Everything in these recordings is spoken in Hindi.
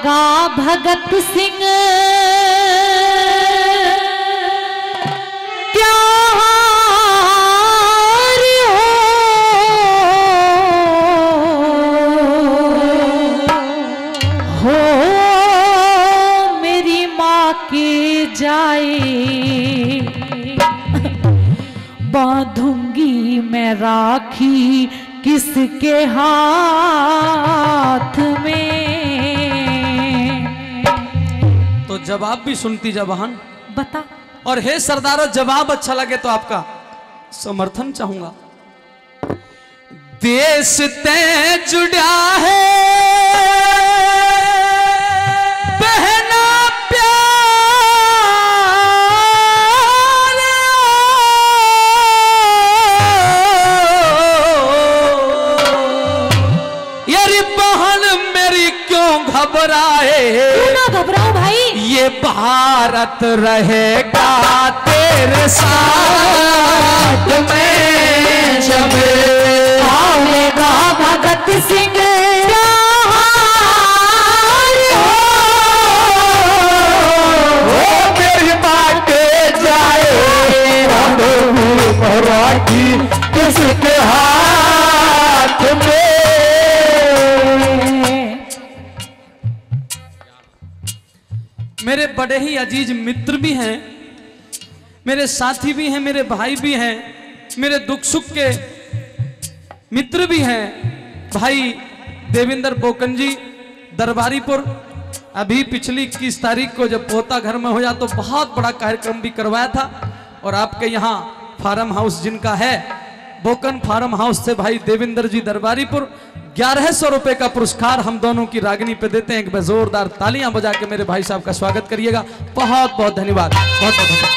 आवेगा भगत सिंह प्यार हो मेरी माँ के जाए बांधूंगी मैं राखी किसके हाथ में। तो जवाब भी सुनती जा बहन। बता। और हे सरदारों, जवाब अच्छा लगे तो आपका समर्थन चाहूंगा। देश ते जुड़ा है बहना प्यार, यारी बहन मेरी क्यों घबराए। क्यों ना घबराओ भाई, ये भारत रहेगा तेरे साथ में जब आवेगा भगत सिंह प्यार हो मेरी बात जाए राखी किसके हाथ में। मेरे बड़े ही अजीज मित्र भी हैं, मेरे साथी भी हैं, मेरे भाई भी हैं, मेरे दुख सुख के मित्र भी हैं। भाई देवेंद्र बोकन जी दरबारीपुर, अभी पिछली 21 तारीख को जब पोता घर में होया तो बहुत बड़ा कार्यक्रम भी करवाया था। और आपके यहाँ फार्म हाउस जिनका है बोकन फार्म हाउस से भाई देवेंद्र जी दरबारीपुर 1100 रुपए का पुरस्कार हम दोनों की रागनी पे देते हैं। एक बार जोरदार तालियां बजा के मेरे भाई साहब का स्वागत करिएगा। बहुत बहुत धन्यवाद, बहुत बहुत धन्यवाद।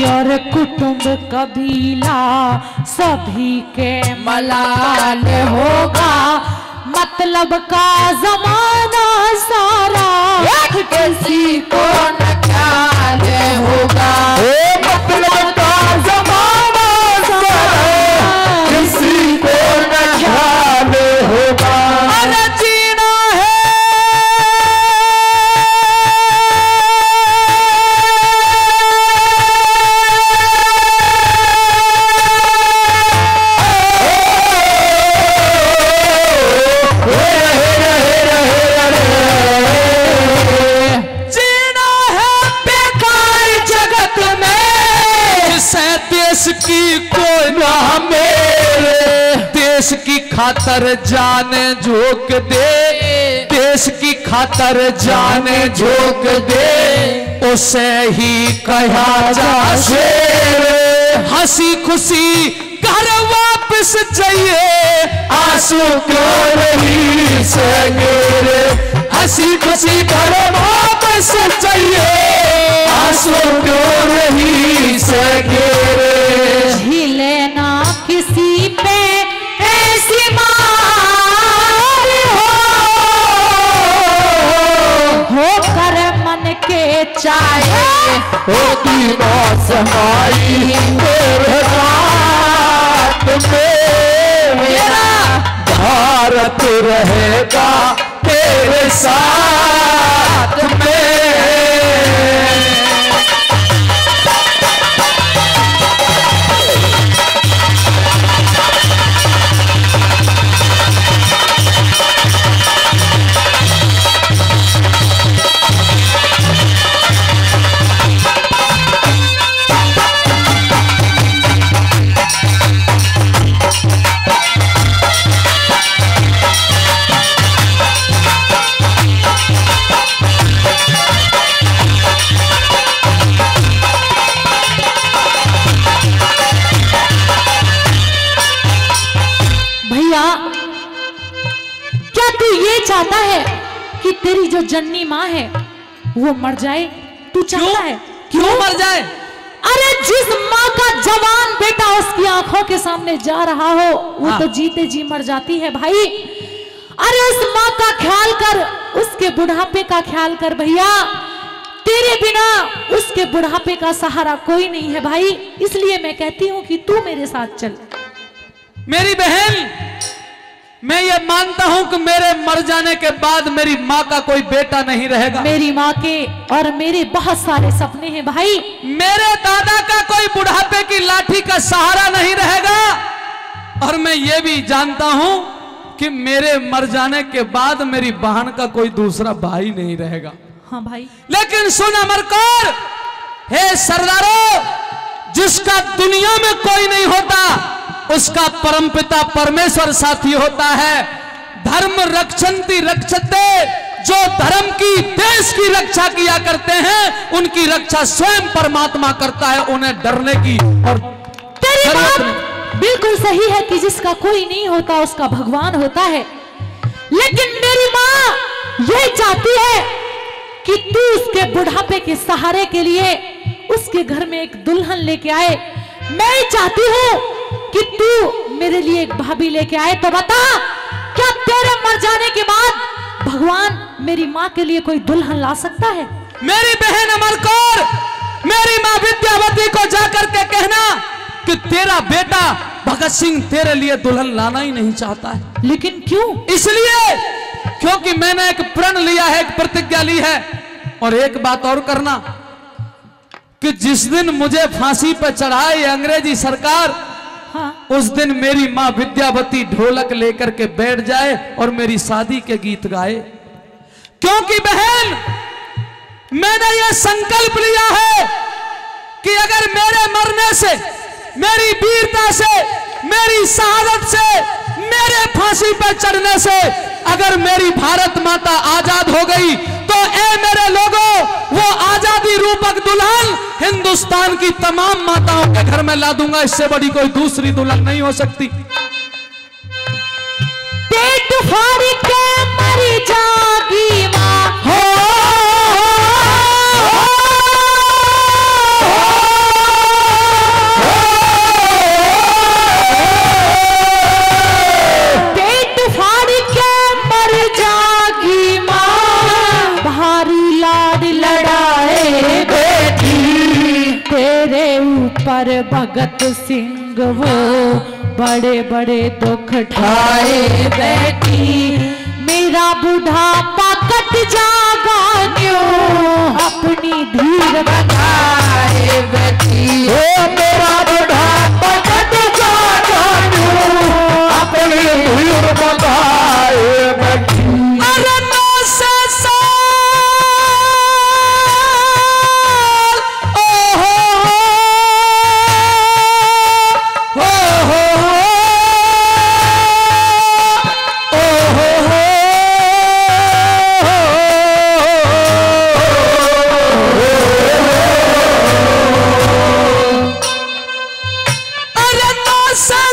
और कुटुंब कबीला सभी के मलाल होगा। मतलब का जमाना सारा किसी को न ख्याल होगा। मतलब का जमाना सारा किसी को न ख्याल होगा। अरे जीना है की कोई ना मेरे देश की खातर जाने झोंक दे, देश की खातर जाने झोंक दे, उसे ही कहा जा शेर। हंसी खुशी घर वापस जाइए, आंसू क्यों नहीं सगेरे। हंसी खुशी घर वापस जाइए, आंसू क्यों नहीं सगेरे। झीले ना किसी पे ऐसी मार हो कर मन के चाहे होती मौत समाई तेरे रात में। मेरा भारत रहेगा तेरे साथ में। तू ये चाहता है कि तेरी जो जननी माँ है वो मर जाए? तू चाहता है? क्यों मर जाए? अरे जिस माँ का जवान बेटा उसकी आंखों के सामने जा रहा हो वो हाँ। तो जीते जी मर जाती है भाई। अरे उस माँ का ख्याल कर, उसके बुढ़ापे का ख्याल कर भैया। तेरे बिना उसके बुढ़ापे का सहारा कोई नहीं है भाई, इसलिए मैं कहती हूँ कि तू मेरे साथ चल। मेरी बहन, मैं ये मानता हूं कि मेरे मर जाने के बाद मेरी माँ का कोई बेटा नहीं रहेगा। मेरी माँ के और मेरे बहुत सारे सपने हैं भाई। मेरे दादा का कोई बुढ़ापे की लाठी का सहारा नहीं रहेगा। और मैं ये भी जानता हूं कि मेरे मर जाने के बाद मेरी बहन का कोई दूसरा भाई नहीं रहेगा। हाँ भाई। लेकिन सुन अमरकौर, हे सरदारों, जिसका दुनिया में कोई नहीं होता उसका परमपिता परमेश्वर साथी होता है। धर्म रक्षन्ति रक्षते, जो धर्म की देश की रक्षा किया करते हैं उनकी रक्षा स्वयं परमात्मा करता है। उन्हें डरने की और तेरी बात बिल्कुल सही है कि जिसका कोई नहीं होता उसका भगवान होता है। लेकिन मेरी माँ यह चाहती है कि तू उसके बुढ़ापे के सहारे के लिए उसके घर में एक दुल्हन लेके आए। मैं चाहती हूँ कि तू मेरे लिए एक भाभी लेके आए। तो बता, क्या तेरे मर जाने के बाद भगवान मेरी माँ के लिए कोई दुल्हन ला सकता है? मेरी बहन अमरकौर, मेरी माँ विद्यावती को जाकर के कहना कि तेरा बेटा भगत सिंह तेरे लिए दुल्हन लाना ही नहीं चाहता है। लेकिन क्यों? इसलिए क्योंकि मैंने एक प्रण लिया है, एक प्रतिज्ञा ली है। और एक बात और करना कि जिस दिन मुझे फांसी पर चढ़ाए अंग्रेजी सरकार, हाँ। उस दिन मेरी माँ विद्यावती ढोलक लेकर के बैठ जाए और मेरी शादी के गीत गाए। क्योंकि बहन, मैंने यह संकल्प लिया है कि अगर मेरे मरने से, मेरी वीरता से, मेरी शहादत से, मेरे फांसी पर चढ़ने से अगर मेरी भारत माता आजाद हो गई तो ए मेरे लोगों, वो आजादी रूपक दुल्हन हिंदुस्तान की तमाम माताओं के घर में ला दूंगा। इससे बड़ी कोई दूसरी दुल्हन नहीं हो सकती। पेट फाड़ के मर जागी माँ हो, पेट फाड़ के मर जागी माँ, भारी लाड लड़ाए बेटी, तेरे ऊपर भगत सिंह वो बड़े बड़े दुख ठाए बैठी। मेरा बुढ़ापा कट जागा क्यों, अपनी धीर बनाए बैठी। ओ मेरा बुढ़ापा कट जागा क्यों, अपनी धीर बनाए बैठी। अरे 9 साल,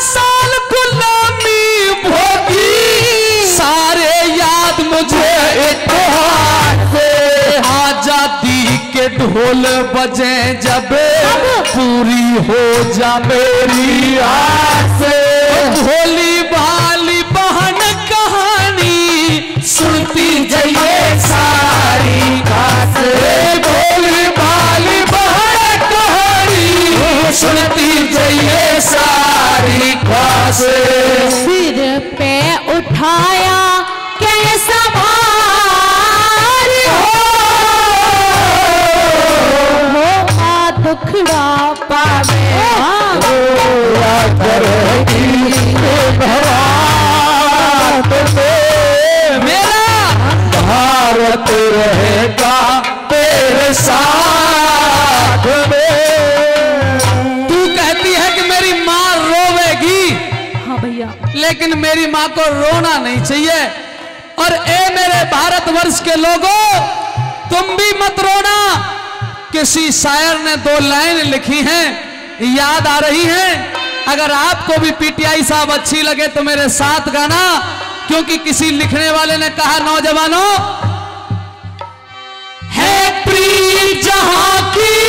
साल गुलामी भोगी, सारे याद मुझे इतिहास से। आजादी के ढोल बजे जब पूरी हो जा मेरी आस। भोली भाली बहन कहानी सुनती जाइए सारी खास। भोली भाली बहन कहानी सुनती जाइए सारी खास। सिर पे उठाया कैसा भार हो दुखड़ा पावे मेरा भारत रहेगा तेरे साथ में। तू कहती है कि मेरी माँ रोवेगी, हाँ भैया, लेकिन मेरी माँ को रोना नहीं चाहिए। और ए मेरे भारतवर्ष के लोगों, तुम भी मत रोना। किसी शायर ने 2 लाइन लिखी हैं, याद आ रही हैं। अगर आपको भी पीटीआई साहब अच्छी लगे तो मेरे साथ गाना क्योंकि किसी लिखने वाले ने कहा, नौजवानों, है प्रीत जहां की